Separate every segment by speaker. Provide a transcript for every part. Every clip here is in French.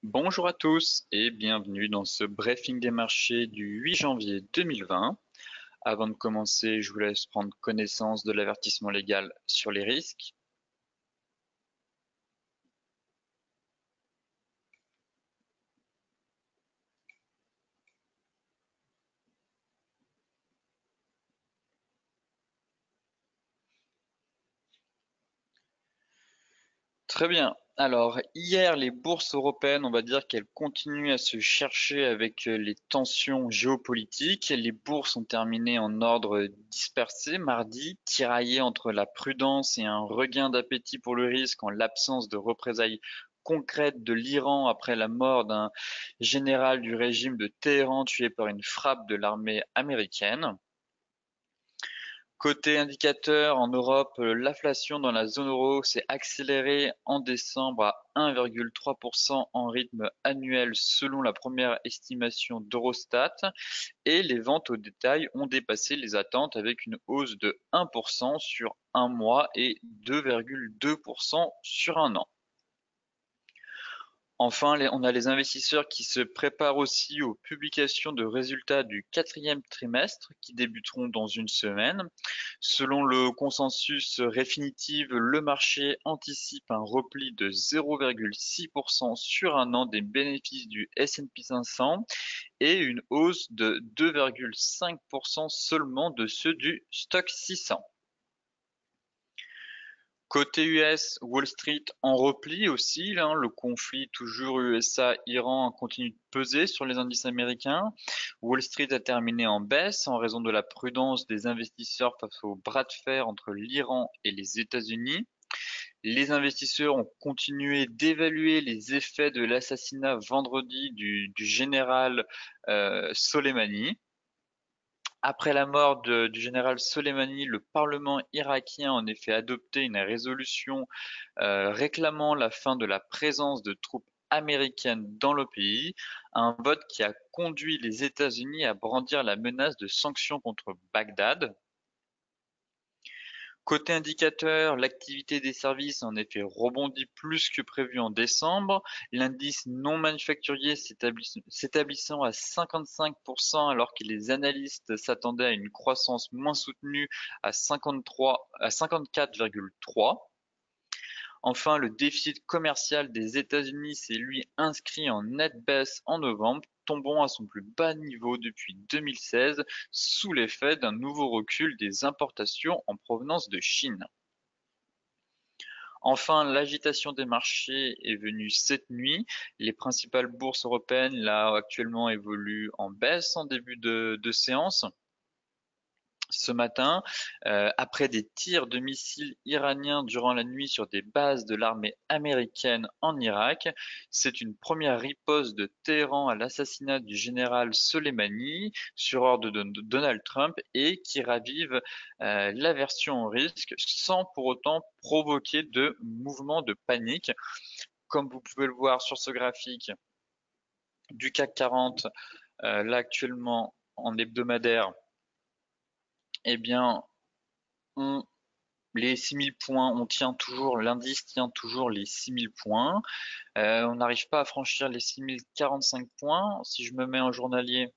Speaker 1: Bonjour à tous et bienvenue dans ce briefing des marchés du 8 janvier 2020. Avant de commencer, je vous laisse prendre connaissance de l'avertissement légal sur les risques. Très bien. Alors, hier, les bourses européennes, on va dire qu'elles continuent à se chercher avec les tensions géopolitiques. Les bourses ont terminé en ordre dispersé mardi, tiraillées entre la prudence et un regain d'appétit pour le risque en l'absence de représailles concrètes de l'Iran après la mort d'un général du régime de Téhéran tué par une frappe de l'armée américaine. Côté indicateur, en Europe, l'inflation dans la zone euro s'est accélérée en décembre à 1,3% en rythme annuel selon la première estimation d'Eurostat et les ventes au détail ont dépassé les attentes avec une hausse de 1% sur un mois et 2,2% sur un an. Enfin, on a les investisseurs qui se préparent aussi aux publications de résultats du quatrième trimestre qui débuteront dans une semaine. Selon le consensus Refinitiv, le marché anticipe un repli de 0,6% sur un an des bénéfices du S&P 500 et une hausse de 2,5% seulement de ceux du Stock 600. Côté US, Wall Street en repli aussi, là, le conflit toujours USA-Iran continue de peser sur les indices américains. Wall Street a terminé en baisse en raison de la prudence des investisseurs face au bras de fer entre l'Iran et les États-Unis. Les investisseurs ont continué d'évaluer les effets de l'assassinat vendredi du général Soleimani. Après la mort du général Soleimani, le Parlement irakien a en effet adopté une résolution réclamant la fin de la présence de troupes américaines dans le pays, un vote qui a conduit les États-Unis à brandir la menace de sanctions contre Bagdad. Côté indicateur, l'activité des services a en effet rebondi plus que prévu en décembre, l'indice non manufacturier s'établissant à 55% alors que les analystes s'attendaient à une croissance moins soutenue à 54,3. Enfin, le déficit commercial des États-Unis s'est lui inscrit en nette baisse en novembre, tombant à son plus bas niveau depuis 2016 sous l'effet d'un nouveau recul des importations en provenance de Chine. Enfin, l'agitation des marchés est venue cette nuit. Les principales bourses européennes, là, actuellement, évoluent en baisse en début de séance. Ce matin, après des tirs de missiles iraniens durant la nuit sur des bases de l'armée américaine en Irak. C'est une première riposte de Téhéran à l'assassinat du général Soleimani sur ordre de Donald Trump et qui ravive l'aversion au risque sans pour autant provoquer de mouvements de panique. Comme vous pouvez le voir sur ce graphique du CAC 40, là actuellement en hebdomadaire, eh bien, les 6000 points, on tient toujours, l'indice tient toujours les 6000 points. On n'arrive pas à franchir les 6045 points. Si je me mets en journalier,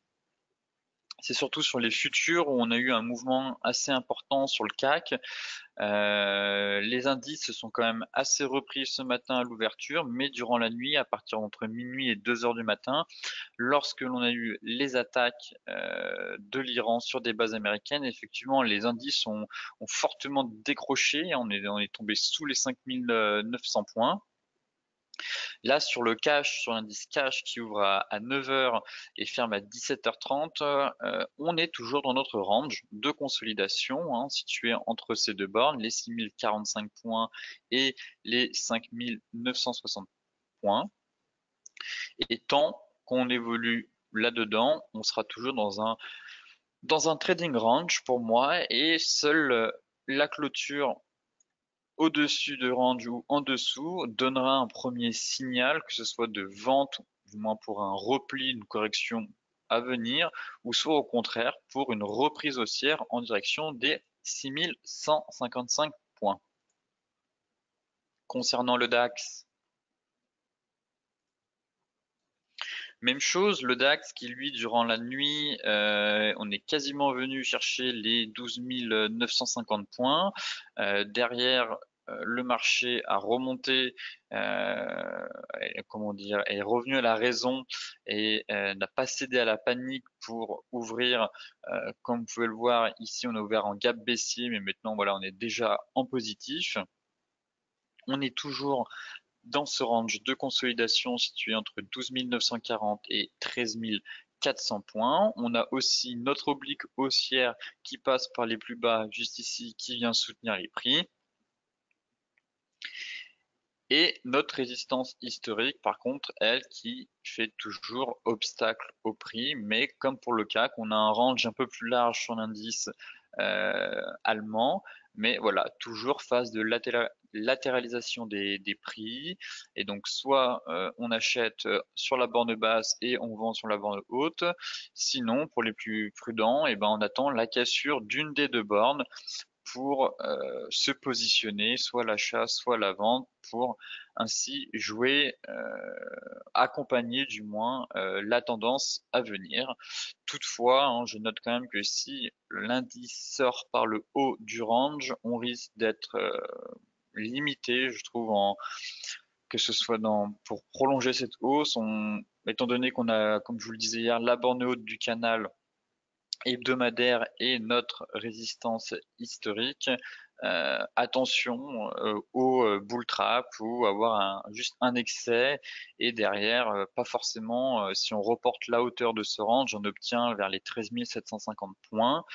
Speaker 1: c'est surtout sur les futurs où on a eu un mouvement assez important sur le CAC. Les indices se sont quand même assez repris ce matin à l'ouverture, mais durant la nuit, à partir entre minuit et 2 heures du matin, lorsque l'on a eu les attaques de l'Iran sur des bases américaines, effectivement, les indices ont fortement décroché. On est tombé sous les 5900 points. Là, sur le cash, sur l'indice cash qui ouvre à 9 heures et ferme à 17h30, on est toujours dans notre range de consolidation, hein, situé entre ces deux bornes, les 6045 points et les 5960 points. Et tant qu'on évolue là-dedans, on sera toujours dans un trading range pour moi et seule la clôture au-dessus de range ou en dessous donnera un premier signal, que ce soit de vente, du moins pour un repli, une correction à venir, ou soit au contraire pour une reprise haussière en direction des 6155 points. Concernant le DAX, Même chose, le DAX qui lui durant la nuit, on est quasiment venu chercher les 12 950 points. Derrière, le marché a remonté, comment dire, est revenu à la raison et n'a pas cédé à la panique pour ouvrir. Comme vous pouvez le voir ici, on a ouvert en gap baissier, mais maintenant voilà, on est déjà en positif. On est toujours dans ce range de consolidation situé entre 12 940 et 13 400 points. On a aussi notre oblique haussière qui passe par les plus bas juste ici, qui vient soutenir les prix. Et notre résistance historique, par contre, elle, qui fait toujours obstacle au prix, mais comme pour le CAC, on a un range un peu plus large sur l'indice allemand, mais voilà, toujours phase de latéralisation des prix, et donc soit on achète sur la borne basse et on vend sur la borne haute, sinon pour les plus prudents, et ben on attend la cassure d'une des deux bornes pour se positionner, soit l'achat, soit la vente, pour ainsi jouer, accompagner du moins la tendance à venir. Toutefois, hein, je note quand même que si l'indice sort par le haut du range, on risque d'être limité, je trouve, que ce soit pour prolonger cette hausse, étant donné qu'on a, comme je vous le disais hier, la borne haute du canal hebdomadaire et notre résistance historique, attention au bull trap ou avoir juste un excès et derrière, pas forcément, si on reporte la hauteur de ce range, on obtient vers les 13 750 points.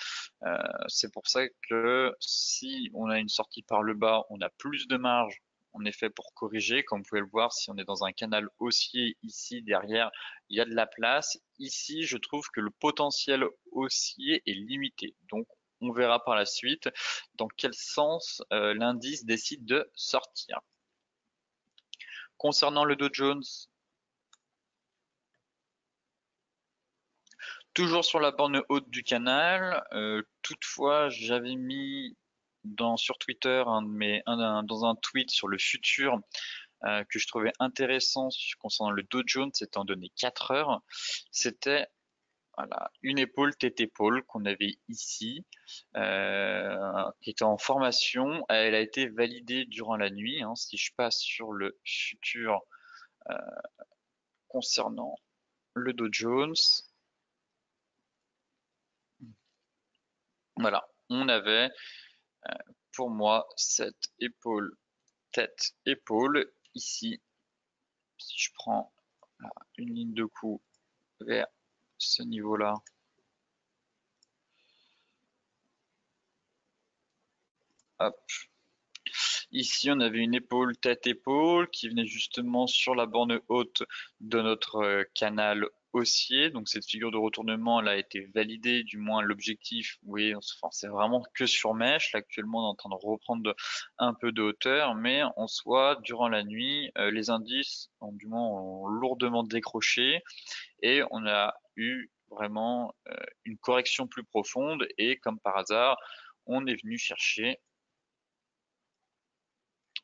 Speaker 1: C'est pour ça que si on a une sortie par le bas, on a plus de marge en effet pour corriger. Comme vous pouvez le voir, si on est dans un canal haussier ici derrière, il y a de la place. Ici, je trouve que le potentiel haussier est limité. Donc, on verra par la suite dans quel sens l'indice décide de sortir. Concernant le Dow Jones, toujours sur la borne haute du canal. Toutefois, j'avais mis sur Twitter dans un tweet sur le futur que je trouvais intéressant concernant le Dow Jones étant donné 4 heures. C'était voilà, une épaule tête épaule qu'on avait ici, qui était en formation. Elle a été validée durant la nuit. Hein, si je passe sur le futur concernant le Dow Jones, voilà, on avait pour moi cette épaule tête épaule ici. Si je prends une ligne de coup vers ce niveau-là, hop. Ici, on avait une épaule tête-épaule qui venait justement sur la borne haute de notre canal haussier. Donc cette figure de retournement, elle a été validée, du moins l'objectif, oui, enfin, c'est vraiment que sur mèche. Là, actuellement, on est en train de reprendre un peu de hauteur, mais en soi, durant la nuit, les indices, du moins, ont lourdement décroché et on a eu vraiment une correction plus profonde et comme par hasard, on est venu chercher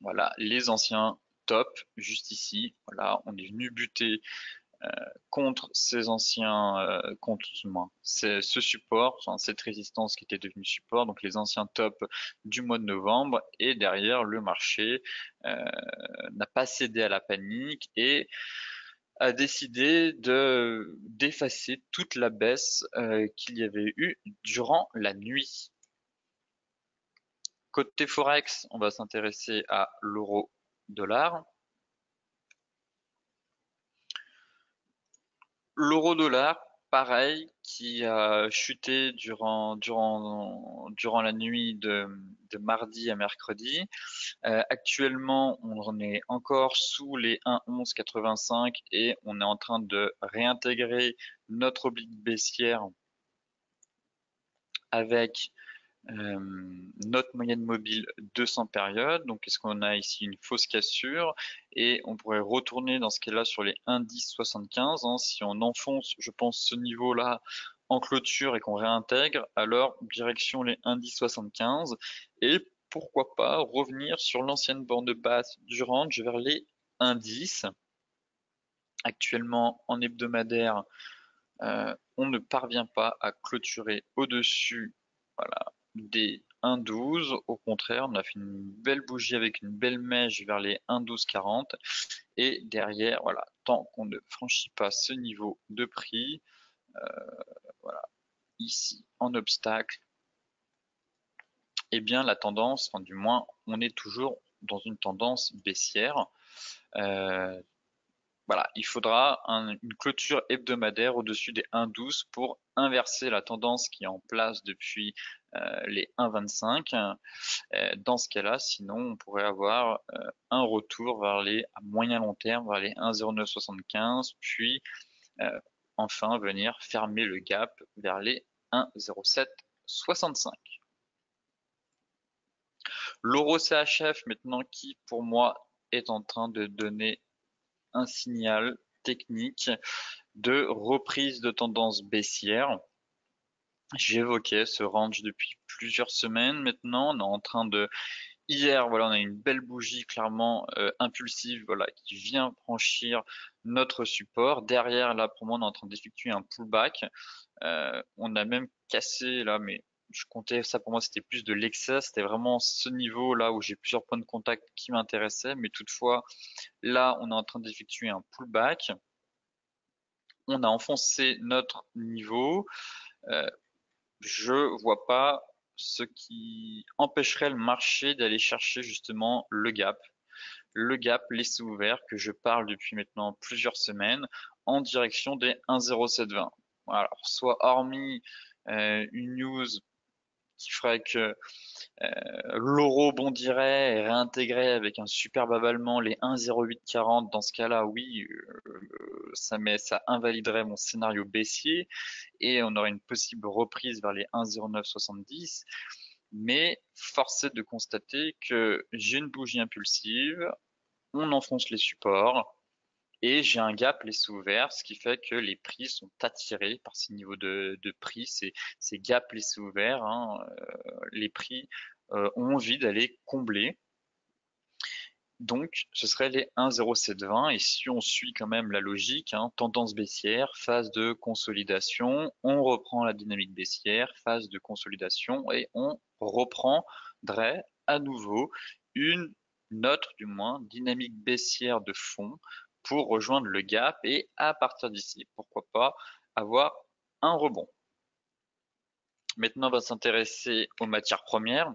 Speaker 1: voilà, les anciens tops, juste ici. Voilà, on est venu buter contre ces anciens, contre ce support, enfin, cette résistance qui était devenue support, donc les anciens tops du mois de novembre. Et derrière, le marché n'a pas cédé à la panique et a décidé d'effacer toute la baisse qu'il y avait eu durant la nuit. Côté Forex, on va s'intéresser à l'euro-dollar. L'euro-dollar, pareil, qui a chuté durant la nuit de mardi à mercredi. Actuellement, on est encore sous les 1,1185 et on est en train de réintégrer notre oblique baissière avec notre moyenne mobile 200 périodes. Donc, est-ce qu'on a ici une fausse cassure et on pourrait retourner dans ce cas-là sur les 1,1075. Hein, si on enfonce, je pense, ce niveau-là en clôture et qu'on réintègre, alors direction les 1,1075 et pourquoi pas revenir sur l'ancienne borne basse du range vers les 1,10. Actuellement, en hebdomadaire, on ne parvient pas à clôturer au-dessus, voilà, des 1,12. Au contraire, on a fait une belle bougie avec une belle mèche vers les 1,12,40. Et derrière, voilà, tant qu'on ne franchit pas ce niveau de prix, voilà, ici en obstacle, eh bien la tendance, enfin du moins, on est toujours dans une tendance baissière. Euh, Voilà, il faudra une clôture hebdomadaire au-dessus des 1,12 pour inverser la tendance qui est en place depuis les 1,25. Dans ce cas-là, sinon, on pourrait avoir un retour vers les à moyen long terme, vers les 1,0975, puis euh, enfin venir fermer le gap vers les 1,0765. L'euro CHF maintenant qui, pour moi, est en train de donner un signal technique de reprise de tendance baissière. J'évoquais ce range depuis plusieurs semaines maintenant. On est en train de hier, voilà, on a une belle bougie clairement impulsive, voilà, qui vient franchir notre support. Derrière, là, pour moi, on est en train d'effectuer un pullback. On a même cassé là, mais je comptais ça pour moi, c'était plus de l'excès. C'était vraiment ce niveau là où j'ai plusieurs points de contact qui m'intéressaient. Mais toutefois, là, on est en train d'effectuer un pullback. On a enfoncé notre niveau. Euh, je vois pas ce qui empêcherait le marché d'aller chercher justement le gap. Le gap laissé ouvert que je parle depuis maintenant plusieurs semaines en direction des 1,0720. Voilà. Alors, soit hormis une news qui ferait que l'euro bondirait et réintégrait avec un superbe avalement les 1,0840. Dans ce cas-là, oui, ça invaliderait mon scénario baissier et on aurait une possible reprise vers les 1,0970. Mais force est de constater que j'ai une bougie impulsive, on enfonce les supports et j'ai un gap laissé ouvert, ce qui fait que les prix sont attirés par ces niveaux de prix, ces gaps laissés ouverts, hein, les prix ont envie d'aller combler. Donc, ce serait les 1,0720 et si on suit quand même la logique, hein, tendance baissière, phase de consolidation, on reprend la dynamique baissière, phase de consolidation et on reprendrait à nouveau une autre, du moins, dynamique baissière de fond pour rejoindre le gap et à partir d'ici, pourquoi pas avoir un rebond. Maintenant, on va s'intéresser aux matières premières.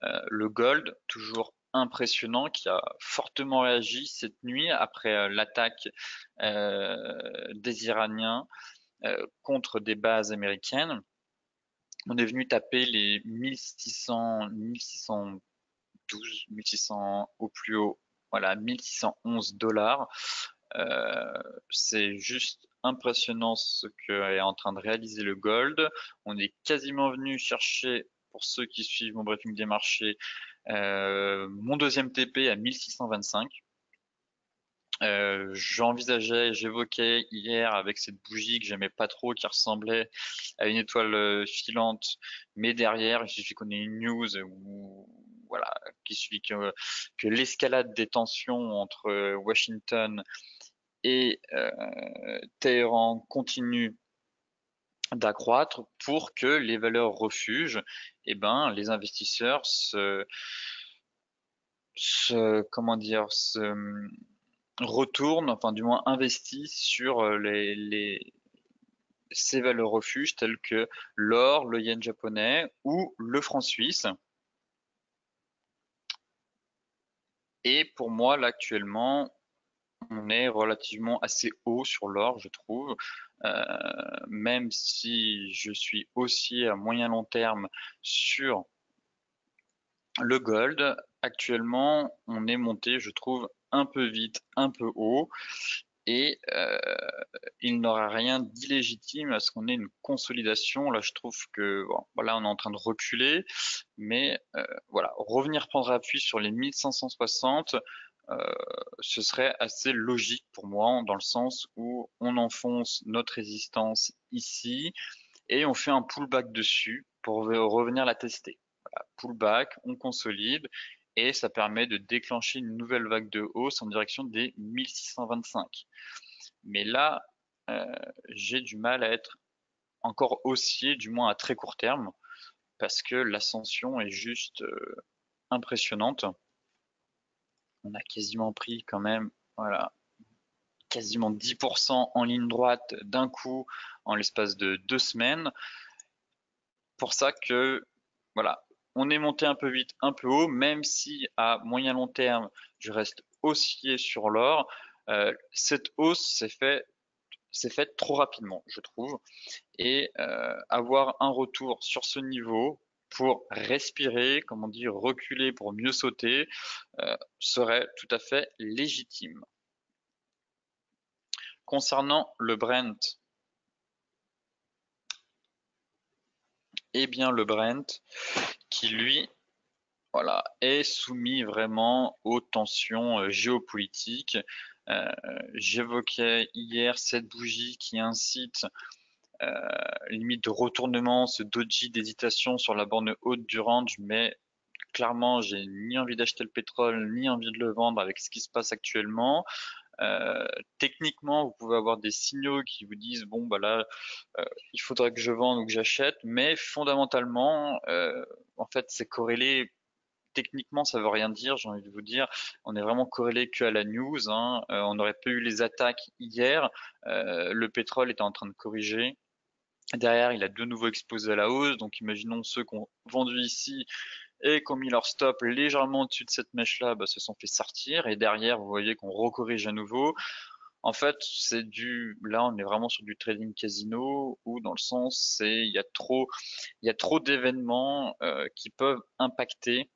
Speaker 1: Le gold, toujours impressionnant, qui a fortement réagi cette nuit après l'attaque des Iraniens contre des bases américaines. On est venu taper les 1600, 1612, 1600 au plus haut, voilà, 1611 dollars. C'est juste impressionnant ce que est en train de réaliser le gold. On est quasiment venu chercher, pour ceux qui suivent mon briefing des marchés, mon deuxième TP à 1625. J'envisageais, j'évoquais hier avec cette bougie que j'aimais pas trop, qui ressemblait à une étoile filante, mais derrière, il suffit qu'on ait une news où, voilà, qu'il suffit que l'escalade des tensions entre Washington et Téhéran continue d'accroître pour que les valeurs refuges, eh ben, les investisseurs comment dire, se retournent, enfin du moins investissent sur ces valeurs refuges telles que l'or, le yen japonais ou le franc suisse. Et pour moi, là actuellement, on est relativement assez haut sur l'or, je trouve. Même si je suis haussier à moyen long terme sur le gold, actuellement, on est monté, je trouve, un peu vite, un peu haut, et il n'aura rien d'illégitime à ce qu'on ait une consolidation. Là, je trouve que bon, voilà, on est en train de reculer, mais voilà, revenir prendre appui sur les 1560, euh, ce serait assez logique pour moi, dans le sens où on enfonce notre résistance ici et on fait un pullback dessus pour revenir la tester. Voilà, pullback, on consolide et ça permet de déclencher une nouvelle vague de hausse en direction des 1625. Mais là, j'ai du mal à être encore haussier, du moins à très court terme, parce que l'ascension est juste impressionnante. On a quasiment pris quand même, voilà, quasiment 10% en ligne droite d'un coup en l'espace de 2 semaines. Pour ça que, voilà, on est monté un peu vite, un peu haut, même si à moyen long terme, je reste haussier sur l'or. Cette hausse s'est faite trop rapidement, je trouve, et avoir un retour sur ce niveau pour respirer, comme on dit, reculer pour mieux sauter, serait tout à fait légitime. Concernant le Brent, eh bien le Brent qui lui, voilà, est soumis vraiment aux tensions géopolitiques. Euh, J'évoquais hier cette bougie qui incite limite de retournement, ce doji d'hésitation sur la borne haute du range, mais clairement, j'ai ni envie d'acheter le pétrole, ni envie de le vendre avec ce qui se passe actuellement. Techniquement, vous pouvez avoir des signaux qui vous disent bon bah là, il faudrait que je vende ou que j'achète, mais fondamentalement, en fait, c'est corrélé. Techniquement, ça veut rien dire. J'ai envie de vous dire, on est vraiment corrélé que à la news, hein. On n'aurait pas eu les attaques hier. Le pétrole était en train de corriger. Derrière, il a de nouveau explosé à la hausse. Donc, imaginons ceux qui ont vendu ici et qui ont mis leur stop légèrement au-dessus de cette mèche-là, bah, se sont fait sortir. Et derrière, vous voyez qu'on recorrige à nouveau. En fait, là, on est vraiment sur du trading casino où dans le sens, il y a trop d'événements qui peuvent impacter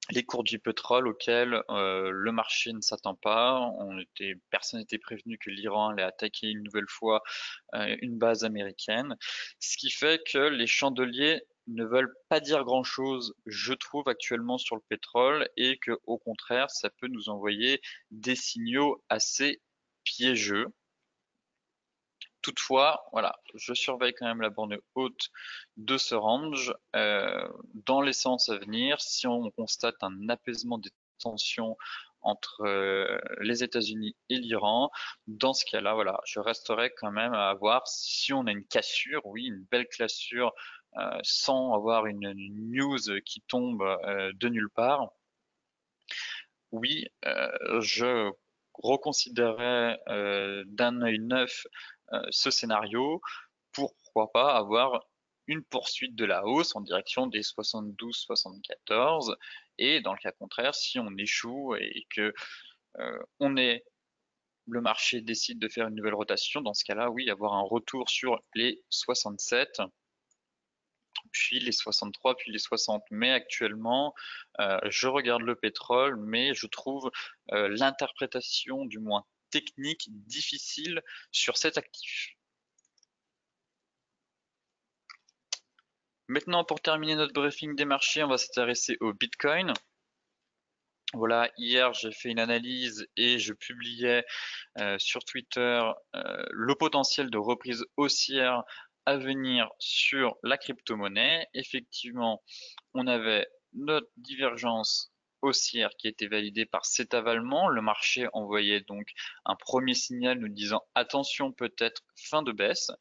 Speaker 1: les cours du pétrole auxquels le marché ne s'attend pas. Personne n'était prévenu que l'Iran allait attaquer une nouvelle fois une base américaine, ce qui fait que les chandeliers ne veulent pas dire grand-chose, je trouve, actuellement sur le pétrole, et que au contraire, ça peut nous envoyer des signaux assez piégeux. Toutefois, voilà, je surveille quand même la borne haute de ce range. Dans les séances à venir, si on constate un apaisement des tensions entre les États-Unis et l'Iran, dans ce cas-là, voilà, je resterai quand même à voir si on a une cassure, oui, une belle cassure, sans avoir une news qui tombe de nulle part. Oui, je reconsidérerais d'un œil neuf ce scénario pour pourquoi pas avoir une poursuite de la hausse en direction des 72-74 et dans le cas contraire, si on échoue et que le marché décide de faire une nouvelle rotation, dans ce cas-là, oui, avoir un retour sur les 67 puis les 63, puis les 60. Mais actuellement, je regarde le pétrole, mais je trouve l'interprétation, du moins technique, difficile sur cet actif. Maintenant, pour terminer notre briefing des marchés, on va s'intéresser au Bitcoin. Voilà, hier j'ai fait une analyse et je publiais sur Twitter le potentiel de reprise haussière à venir sur la crypto-monnaie. Effectivement, on avait notre divergence haussière qui était validée par cet avalement. Le marché envoyait donc un premier signal nous disant attention, peut-être fin de baisse.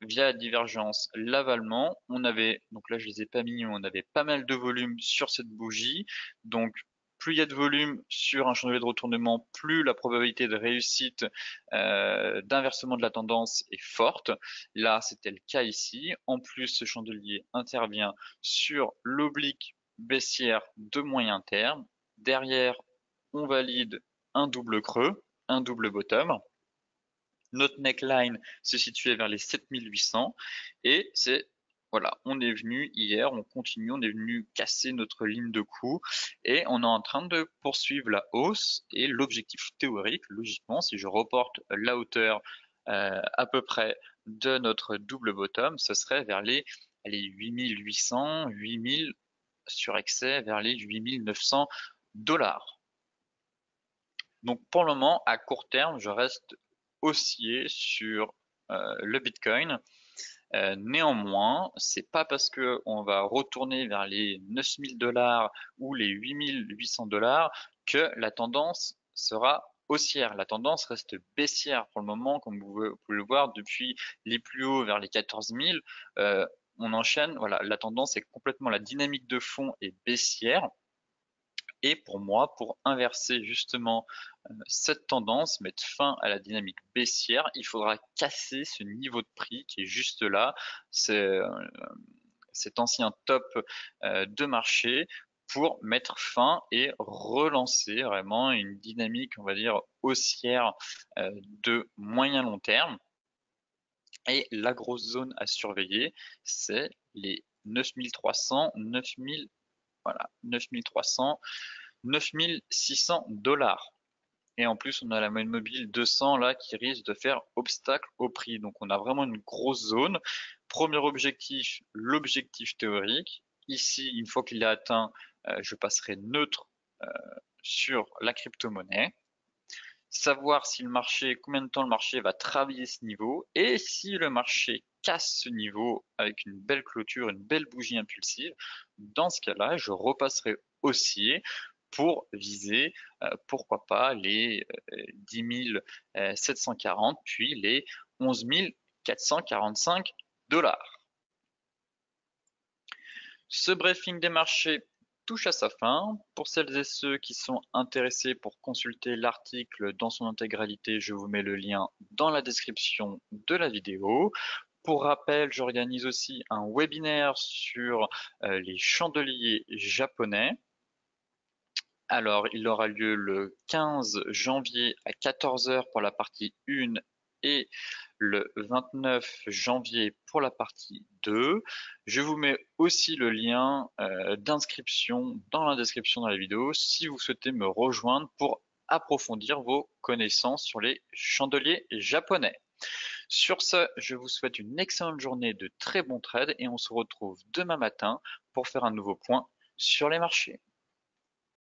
Speaker 1: Via la divergence, l'avalement, donc là je les ai pas mis, on avait pas mal de volume sur cette bougie. Donc plus il y a de volume sur un chandelier de retournement, plus la probabilité de réussite d'inversement de la tendance est forte. Là, c'était le cas ici. En plus, ce chandelier intervient sur l'oblique baissière de moyen terme. Derrière, on valide un double creux, un double bottom. Notre neckline se situait vers les 7800 et voilà, on est venu hier, on continue, on est venu casser notre ligne de coup et on est en train de poursuivre la hausse et l'objectif théorique, logiquement, si je reporte la hauteur à peu près de notre double bottom, ce serait vers les 8800, 8000 sur excès vers les 8900 dollars. Donc pour le moment, à court terme, je reste haussier sur le Bitcoin. Néanmoins, c'est pas parce que on va retourner vers les 9000 dollars ou les 8800 dollars que la tendance sera haussière. La tendance reste baissière pour le moment, comme vous pouvez le voir, depuis les plus hauts vers les 14 000. On enchaîne, voilà, la tendance est complètement, la dynamique de fond est baissière. Et pour moi, pour inverser justement cette tendance, mettre fin à la dynamique baissière, il faudra casser ce niveau de prix qui est juste là, c'est cet ancien top de marché pour mettre fin et relancer vraiment une dynamique, on va dire, haussière de moyen long terme. Et la grosse zone à surveiller, c'est les 9300, 9000, voilà, 9300, 9600 dollars. Et en plus, on a la moyenne mobile 200 là qui risque de faire obstacle au prix. Donc on a vraiment une grosse zone. Premier objectif, l'objectif théorique. Ici, une fois qu'il est atteint, je passerai neutre euh, sur la crypto-monnaie. Savoir si le marché, combien de temps le marché va travailler ce niveau et si le marché casse ce niveau avec une belle clôture, une belle bougie impulsive, dans ce cas-là, je repasserai haussier pour viser, pourquoi pas, les 10 740 puis les 11 445 dollars. Ce briefing des marchés touche à sa fin. Pour celles et ceux qui sont intéressés pour consulter l'article dans son intégralité, je vous mets le lien dans la description de la vidéo. Pour rappel, j'organise aussi un webinaire sur les chandeliers japonais. Alors, il aura lieu le 15 janvier à 14 h pour la partie 1 et le 29 janvier pour la partie 2. Je vous mets aussi le lien d'inscription dans la description de la vidéo si vous souhaitez me rejoindre pour approfondir vos connaissances sur les chandeliers japonais. Sur ce, je vous souhaite une excellente journée de très bons trades et on se retrouve demain matin pour faire un nouveau point sur les marchés.